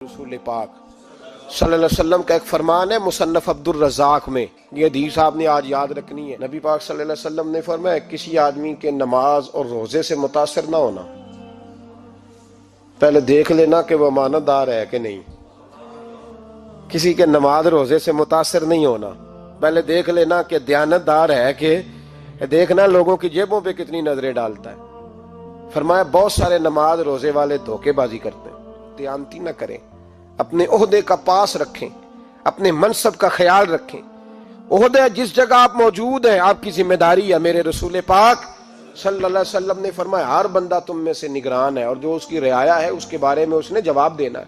रसूल पाक सल्लल्लाहु अलैहि वसल्लम का एक फरमान है मुसन्नफ अब्दुल रज़ाक में, ये हदीस आपने आज याद रखनी है। नबी पाक सल्लल्लाहु अलैहि वसल्लम ने फरमाया किसी आदमी के नमाज और रोजे से मुतासिर ना होना, पहले देख लेना कि वो अमानतदार है कि नहीं। किसी के नमाज रोजे से मुतासिर नहीं होना, पहले देख लेना कि दयानतदार है कि देखना लोगों की जेबों पे कितनी नजरें डालता है। फरमाया बहुत सारे नमाज रोजे वाले धोखेबाजी करते हैं, दयानती ना करें, अपने ओहदे का पास रखें, अपने मनसब का ख्याल रखें। ओहदे जिस जगह आप मौजूद हैं आपकी जिम्मेदारी है। मेरे रसूल पाक सल्लल्लाहु अलैहि वसल्लम ने फरमाया हर बंदा तुम में से निगरान है और जो उसकी रियाया है उसके बारे में उसने जवाब देना है।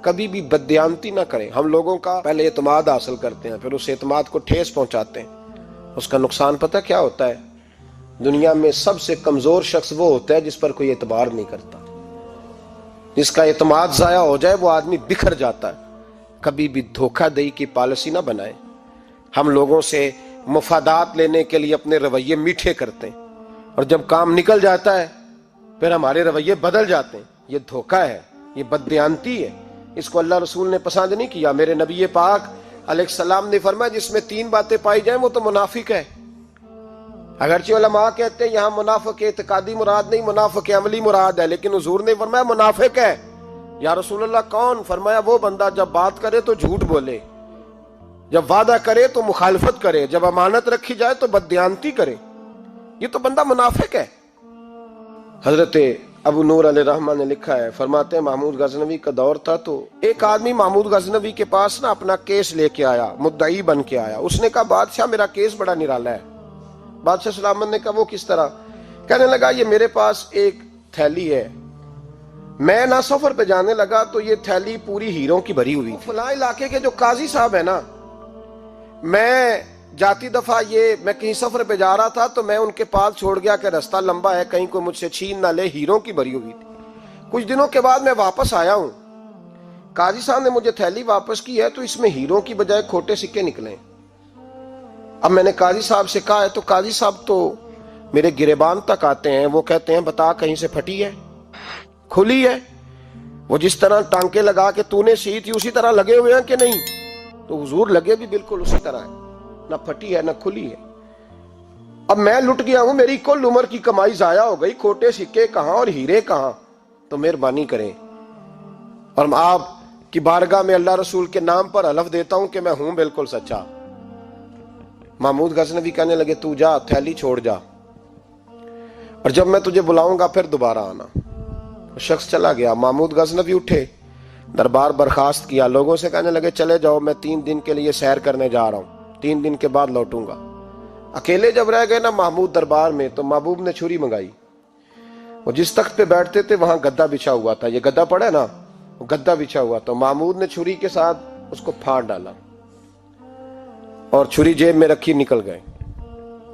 कभी भी बददयानती ना करें। हम लोगों का पहले एतमाद हासिल करते हैं, फिर उस एतमाद को ठेस पहुंचाते हैं। उसका नुकसान पता क्या होता है? दुनिया में सबसे कमजोर शख्स वो होता है जिस पर कोई एतबार नहीं करता। जिसका एतमाद जाया हो जाए वो आदमी बिखर जाता है। कभी भी धोखाधड़ी की पॉलिसी ना बनाए। हम लोगों से मुफादात लेने के लिए अपने रवैये मीठे करते हैं और जब काम निकल जाता है फिर हमारे रवैये बदल जाते हैं। ये धोखा है, ये बददयानती है। इसको अल्लाह रसूल ने पसंद नहीं किया। मेरे नबी पाक अलैहिस्सलाम ने फरमाया जिसमें तीन बातें पाई जाए वो तो मुनाफिक है। अगरचे उलमा कहते हैं यहाँ मुनाफिक इत्कादी मुराद नहीं, मुनाफिक अमली मुराद है, लेकिन हुजूर ने फरमाया मुनाफिक है। या रसूलुल्लाह कौन? फरमाया वो बंदा जब बात करे तो झूठ बोले, जब वादा करे तो मुखालफत करे, जब अमानत रखी जाए तो बददयानती करे। ये तो बंदा मुनाफिक है। हजरत अबू नूर अलैहिर्रहमान ने लिखा है, फरमाते हैं महमूद गजनवी का दौर था तो एक आदमी महमूद गजनवी के पास ना अपना केस लेके आया, मुद्दई बन के आया। उसने कहा बादशाह मेरा केस बड़ा निराला है। बादशाह सलामत ने कहा वो किस तरह? कहने लगा ये मेरे पास एक थैली है, मैं ना सफर पे जाने लगा तो ये थैली पूरी हीरों की भरी हुई। फलां इलाके के जो काजी साहब है ना, मैं जाती दफा मैं कहीं सफर पे जा रहा था तो मैं उनके पास छोड़ गया कि रास्ता लंबा है, कहीं कोई मुझसे छीन ना ले, हीरों की भरी हुई थी। कुछ दिनों के बाद मैं वापस आया हूं, काजी साहब ने मुझे थैली वापस की है तो इसमें हीरों की बजाय खोटे सिक्के निकले। अब मैंने काजी साहब से कहा है तो काजी साहब तो मेरे गिरेबान तक आते हैं, वो कहते हैं बता कहीं से फटी है, खुली है? वो जिस तरह टांके लगा के तूने सी थी उसी तरह लगे हुए हैं कि नहीं? तो हुजूर लगे भी बिल्कुल उसी तरह है, ना फटी है ना खुली है। अब मैं लुट गया हूं, मेरी कुल उम्र की कमाई जाया हो गई, खोटे सिक्के कहां और हीरे कहां? तो मेहरबानी करें और आप की बारगाह में अल्लाह रसूल के नाम पर हलफ देता हूं कि मैं हूं बिल्कुल सच्चा। महमूद गजनवी कहने लगे तू जा, थैली छोड़ जा और जब मैं तुझे बुलाऊंगा फिर दोबारा आना। शख्स चला गया। महमूद गजनवी उठे, दरबार बर्खास्त किया, लोगों से कहने लगे चले जाओ, मैं 3 दिन के लिए सैर करने जा रहा हूं, 3 दिन के बाद लौटूंगा। अकेले जब रह गए ना महमूद दरबार में तो महबूब ने छुरी मंगाई। वो जिस तख्त पे बैठते थे वहां गद्दा बिछा हुआ था, ये गद्दा पड़ा है ना, वो गद्दा बिछा हुआ था। महमूद ने छुरी के साथ उसको फाड़ डाला और छुरी जेब में रखी निकल गए।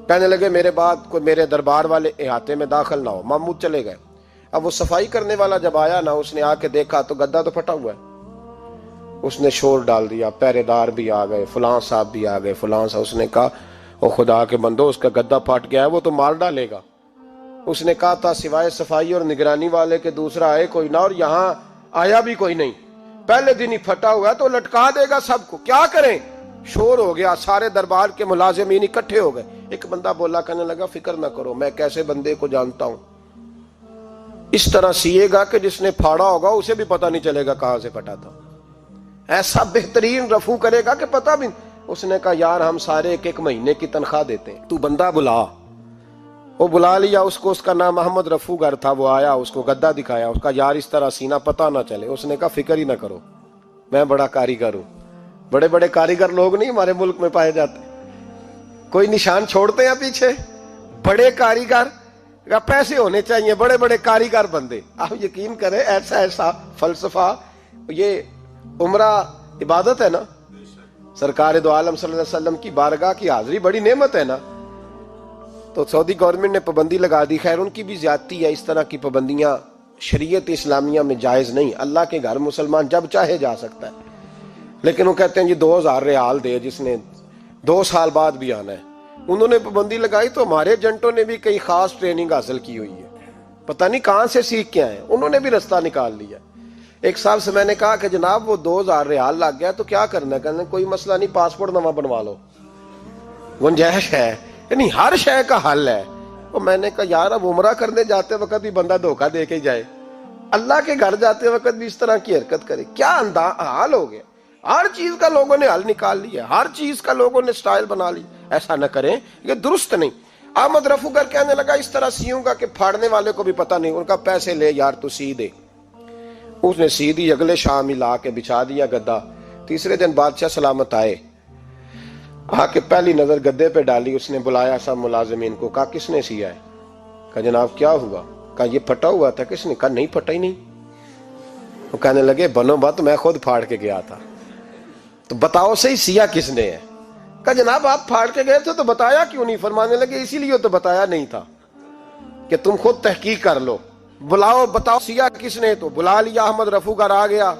कहने लगे मेरे बाद कोई मेरे दरबार वाले इहाते में दाखिल ना हो। महमूद चले गए। अब वो सफाई करने वाला जब आया ना, उसने आके देखा तो गद्दा तो फटा हुआ है। उसने शोर डाल दिया, पहरेदार भी आ गए, फलां साहब भी आ गए, फलां साहब। उसने कहा ओ खुदा के बंदो उसका गद्दा फट गया है, वो तो मार डालेगा। उसने कहा था सिवाय सफाई और निगरानी वाले के दूसरा आए कोई ना, और यहाँ आया भी कोई नहीं। पहले दिन ही फटा हुआ है तो लटका देगा सबको, क्या करें? शोर हो गया, सारे दरबार के मुलाजिमीन इकट्ठे हो गए। एक बंदा बोला, कहने लगा फिक्र ना करो, मैं कैसे बंदे को जानता हूं, इस तरह सिएगा कि जिसने फाड़ा होगा उसे भी पता नहीं चलेगा कहां से फटा था। ऐसा बेहतरीन रफू करेगा कि पता भी। उसने कहा यार हम सारे 1-1 महीने की तनख्वाह देते हैं, तू बंदा बुला। वो बुला लिया उसको, उसका नाम मोहम्मद रफूगर था। वो आया, उसको गद्दा दिखाया, उसका यार इस तरह सीना पता ना चले। उसने कहा फिक्र ही ना करो, मैं बड़ा कारीगर हूं। बड़े बड़े कारीगर लोग नहीं हमारे मुल्क में पाए जाते, कोई निशान छोड़ते हैं पीछे? बड़े कारीगर का पैसे होने चाहिए, बड़े बड़े कारीगर बंदे। आप यकीन करें ऐसा ऐसा फलसफा, ये उम्रा इबादत है ना, सरकार दो आलम सल्लल्लाहु अलैहि वसल्लम की बारगाह की हाजिरी बड़ी नेमत है ना। तो सऊदी गवर्नमेंट ने पाबंदी लगा दी, खैर उनकी भी ज्यादती है। इस तरह की पाबंदियां शरीयत इस्लामिया में जायज नहीं। अल्लाह के घर मुसलमान जब चाहे जा सकता है, लेकिन वो कहते हैं जी 2000 रियाल दे जिसने 2 साल बाद भी आना है। उन्होंने पाबंदी लगाई तो हमारे एजेंटों ने भी कई खास ट्रेनिंग हासिल की हुई है, पता नहीं कहां से सीख के आए, उन्होंने भी रास्ता निकाल लिया। एक साहब से मैंने कहा कि जनाब वो 2000 रियाल लग गया तो क्या करना है? कहने कोई मसला नहीं, पासपोर्ट नवा बनवा लो, गुंजाइश है। यानी हर शय का हल है। तो मैंने कहा यार अब उमरा करने जाते वक्त भी बंदा धोखा दे के जाए, अल्लाह के घर जाते वक्त भी इस तरह की हरकत करे, क्या हाल हो गया। हर चीज का लोगों ने हल निकाल लिया, हर चीज का लोगों ने स्टाइल बना ली। ऐसा न करें, ये दुरुस्त नहीं। अहमद रफूगर कहने लगा इस तरह सीऊंगा कि फाड़ने वाले को भी पता नहीं। उनका पैसे ले यार तू सी दे। उसने सी दी, अगले शाम ही ला के बिछा दिया गद्दा। तीसरे दिन बादशाह सलामत आए, आके पहली नजर गद्दे पे डाली। उसने बुलाया सब मुलाजिमीन को, कहा किसने सिया है? कहा जनाब क्या हुआ? कहा ये फटा हुआ था। किसने? कहा नहीं फटा ही नहीं। वो कहने लगे बनो बात, मैं खुद फाड़ के गया था। तो बताओ सही सिया किसने है? कहा जनाब आप फाड़ के गए थे तो बताया क्यों नहीं? फरमाने लगे इसीलिए तो बताया नहीं था कि तुम खुद तहकीक कर लो, बुलाओ बताओ सिया किसने। तो बुला लिया, अहमद रफूगर आ गया।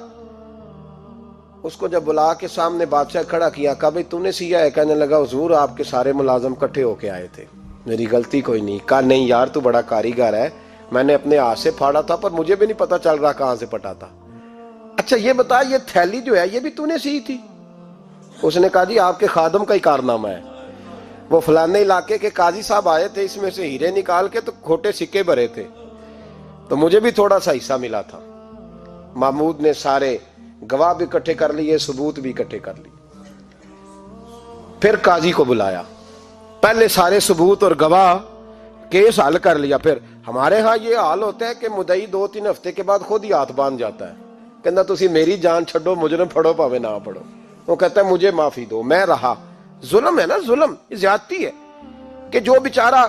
उसको जब बुला के सामने बादशाह खड़ा किया, कहा भाई तूने सिया है? कहने लगा हुजूर आपके सारे मुलाजम इकट्ठे होके आए थे, मेरी गलती कोई नहीं। कहा नहीं यार तू बड़ा कारीगर है, मैंने अपने हाथ से फाड़ा था पर मुझे भी नहीं पता चल रहा कहां से फटा था। अच्छा ये बता ये थैली जो है ये भी तूने सी थी? उसने कहा जी आपके खादम का ही कारनामा है, वो फलाने इलाके के काजी साहब आए थे, इसमें से हीरे निकाल के तो खोटे सिक्के भरे थे, तो मुझे भी थोड़ा सा हिस्सा मिला था। महमूद ने सारे गवाह भी इकट्ठे कर लिए, सबूत भी इकट्ठे कर लिए। फिर काजी को बुलाया, पहले सारे सबूत और गवाह केस हल कर लिया। फिर हमारे यहाँ ये हाल होता है कि मुदई 2-3 हफ्ते के बाद खुद ही हाथ बांध जाता है, कहना तुसी मेरी जान छड़ो, मुजरम फड़ो भावे ना पड़ो। वो कहता है मुझे माफी दो, मैं रहा। जुल्म है ना, जुल्म ज्यादती है कि जो बेचारा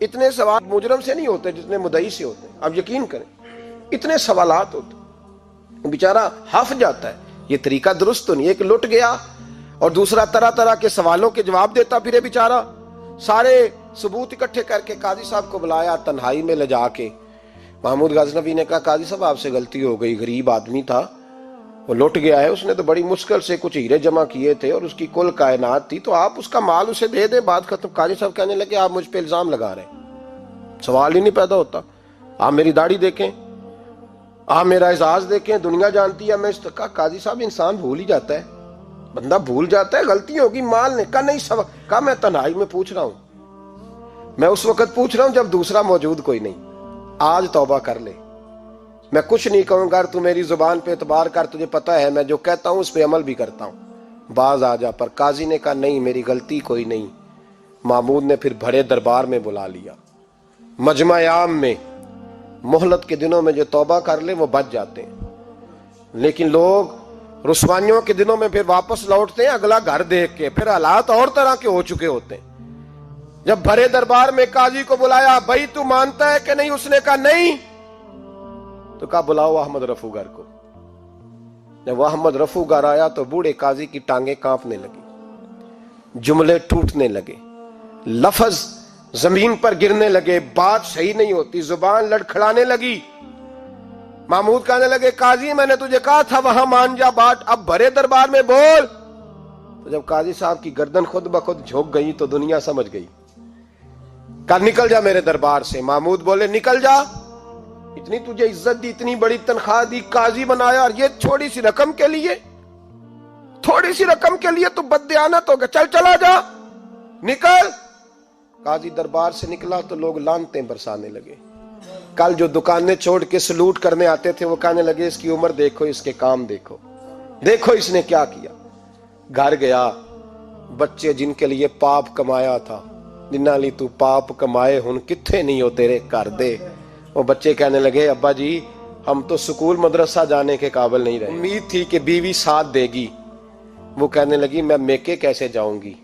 इतने सवाल मुजरम से नहीं होते जितने मुदई से होते हैं। अब यकीन करें इतने सवालात होते, बेचारा हफ जाता है। ये तरीका दुरुस्त तो नहीं। एक लुट गया और दूसरा तरह तरह के सवालों के जवाब देता फिरे बेचारा। सारे सबूत इकट्ठे करके काजी साहब को बुलाया, तन्हाई में ले जाके महमूद गजनवी ने कहा काजी साहब आपसे गलती हो गई, गरीब आदमी था, वो लुट गया है, उसने तो बड़ी मुश्किल से कुछ हीरे जमा किए थे और उसकी कुल कायनात थी, तो आप उसका माल उसे दे दे, बात खत्म। काजी साहब कहने लगे आप मुझ पे इल्जाम लगा रहे, सवाल ही नहीं पैदा होता। आप मेरी दाढ़ी देखें, आप मेरा एजाज देखें, दुनिया जानती है मैं इस कहा काजी साहब इंसान भूल ही जाता है, बंदा भूल जाता है, गलती होगी माल ने। कहा नहीं सब, कहा मैं तन्हाई में पूछ रहा हूं, मैं उस वक्त पूछ रहा हूं जब दूसरा मौजूद कोई नहीं। आज तौबा कर ले, मैं कुछ नहीं कहूंगा, तू मेरी जुबान पे एतबार कर, तुझे पता है मैं जो कहता हूं उस पे अमल भी करता हूं, बाज आ जा। पर काजी ने कहा नहीं मेरी गलती कोई नहीं। महमूद ने फिर बड़े दरबार में बुला लिया, मजमा आम में। मोहलत के दिनों में जो तौबा कर ले वो बच जाते हैं, लेकिन लोग रुसवाइयों के दिनों में फिर वापस लौटते हैं अगला घर देख के, फिर हालात और तरह के हो चुके होते हैं। जब भरे दरबार में काजी को बुलाया, भाई तू मानता है कि नहीं? उसने कहा नहीं। तो कहा बुलाओ अहमद रफूगर को। जब वह अहमद रफूगर आया तो बूढ़े काजी की टांगे कांपने लगी, जुमले टूटने लगे, लफ्ज जमीन पर गिरने लगे, बात सही नहीं होती, जुबान लड़खड़ाने लगी। महमूद कहने लगे काजी मैंने तुझे कहा था वहां मान जा बात, अब भरे दरबार में बोल। तो जब काजी साहब की गर्दन खुद ब खुद झुक गई तो दुनिया समझ गई। कहा निकल जा मेरे दरबार से। महमूद बोले निकल जा, इतनी तुझे इज्जत दी, इतनी बड़ी तनख्वाह दी, काजी बनाया, और ये थोड़ी सी रकम के लिए, थोड़ी सी रकम के लिए तू बददियानत हो गया, चल चला जा, निकल। काजी दरबार से निकला तो लोग लानतें बरसाने लगे। कल जो दुकानें छोड़ के सलूट करने आते थे वो कहने लगे इसकी उम्र देखो, इसके काम देखो, देखो इसने क्या किया। घर गया, बच्चे जिनके लिए पाप कमाया था, जिन्ना ली तू पाप कमाए हुन किथे नहीं हो तेरे घर दे। वो बच्चे कहने लगे अब्बा जी हम तो स्कूल मदरसा जाने के काबिल नहीं रहे, उम्मीद थी कि बीवी साथ देगी। वो कहने लगी मैं मेके कैसे जाऊंगी,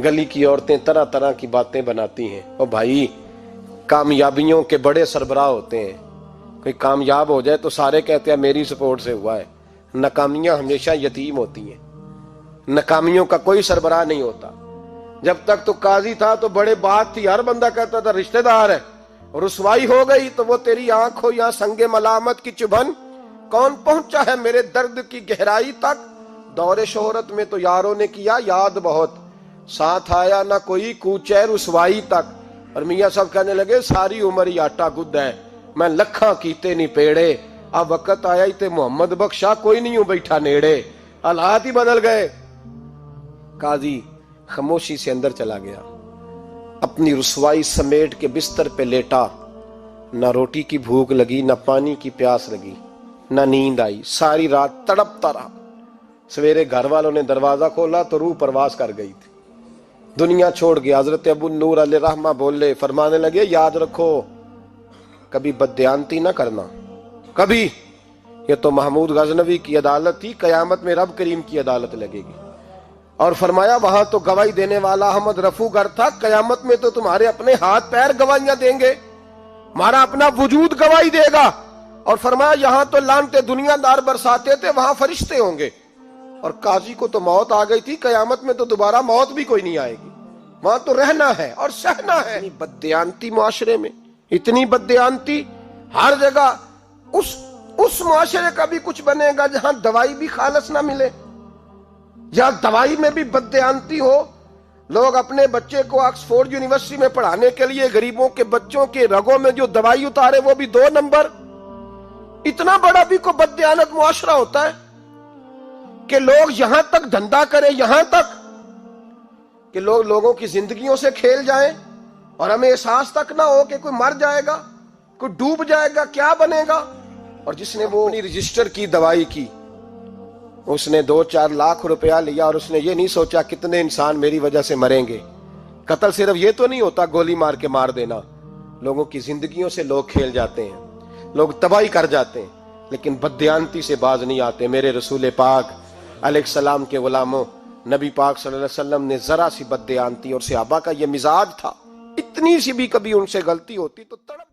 गली की औरतें तरह तरह की बातें बनाती हैं। और भाई कामयाबियों के बड़े सरबराह होते हैं, कोई कामयाब हो जाए तो सारे कहते हैं मेरी सपोर्ट से हुआ है। नाकामियां हमेशा यतीम होती हैं, नाकामियों का कोई सरबराह नहीं होता। जब तक तो काजी था तो बड़े बात थी, हर बंदा कहता था रिश्तेदार है, रुसवाई हो गई तो वो तेरी आंख हो या संगे मलामत की चुभन, कौन पहुंचा है मेरे दर्द की गहराई तक। दौरे शोहरत में तो यारों ने किया याद बहुत, साथ आया ना कोई कूचे रुसवाई तक। और मियाँ साहब कहने लगे सारी उम्र ही आटा गुद्द है, मैं लखा कीते नहीं पेड़े, आ वक्त आया ही ते मोहम्मद बख्शा कोई नहीं हूं बैठा नेड़े, हालात ही बदल गए। काजी खामोशी से अंदर चला गया, अपनी रुसवाई समेट के बिस्तर पे लेटा। ना रोटी की भूख लगी, ना पानी की प्यास लगी, ना नींद आई, सारी रात तड़पता रहा। सवेरे घर वालों ने दरवाजा खोला तो रूह परवास कर गई थी, दुनिया छोड़ गया। हजरत अबू नूर अलैहिर्रहमा बोले, फरमाने लगे, याद रखो कभी बददयांती ना करना, कभी। ये तो महमूद गजनवी की अदालत थी, कयामत में रब करीम की अदालत लगेगी। और फरमाया वहां तो गवाही देने वाला अहमद रफू गर था, कयामत में तो तुम्हारे अपने हाथ पैर गवाहियां देंगे, हमारा अपना वजूद गवाही देगा। और फरमाया यहां तो लानते दुनियादार बरसाते थे, वहां फरिश्ते होंगे। और काजी को तो मौत आ गई थी, कयामत में तो दोबारा मौत भी कोई नहीं आएगी, वहां तो रहना है और सहना है। इतनी बददयांती मुआशरे में, इतनी बददयांती हर जगह। उस मुआशरे का भी कुछ बनेगा जहां दवाई भी खालस ना मिले, या दवाई में भी बददयांती हो। लोग अपने बच्चे को ऑक्सफोर्ड यूनिवर्सिटी में पढ़ाने के लिए गरीबों के बच्चों के रगों में जो दवाई उतारे वो भी 2 नंबर। इतना बड़ा भी को बददयानत मुआशरा होता है कि लोग यहां तक धंधा करें, यहां तक कि लोग लोगों की जिंदगियों से खेल जाएं और हमें एहसास तक ना हो कि कोई मर जाएगा, कोई डूब जाएगा, क्या बनेगा। और जिसने वो अपनी रजिस्टर की दवाई की, उसने 2-4 लाख रुपया लिया और उसने ये नहीं सोचा कितने इंसान मेरी वजह से मरेंगे। कत्ल सिर्फ ये तो नहीं होता गोली मार के मार देना, लोगों की जिंदगियों से लोग खेल जाते हैं, लोग तबाही कर जाते हैं, लेकिन बददयांती से बाज नहीं आते। मेरे रसूल पाक अलैहिस्सलाम के गुलामों, नबी पाक सल्लल्लाहु अलैहि वसल्लम ने जरा सी बददयांती, और सहाबा का ये मिजाज था, इतनी सी भी कभी उनसे गलती होती तो तड़प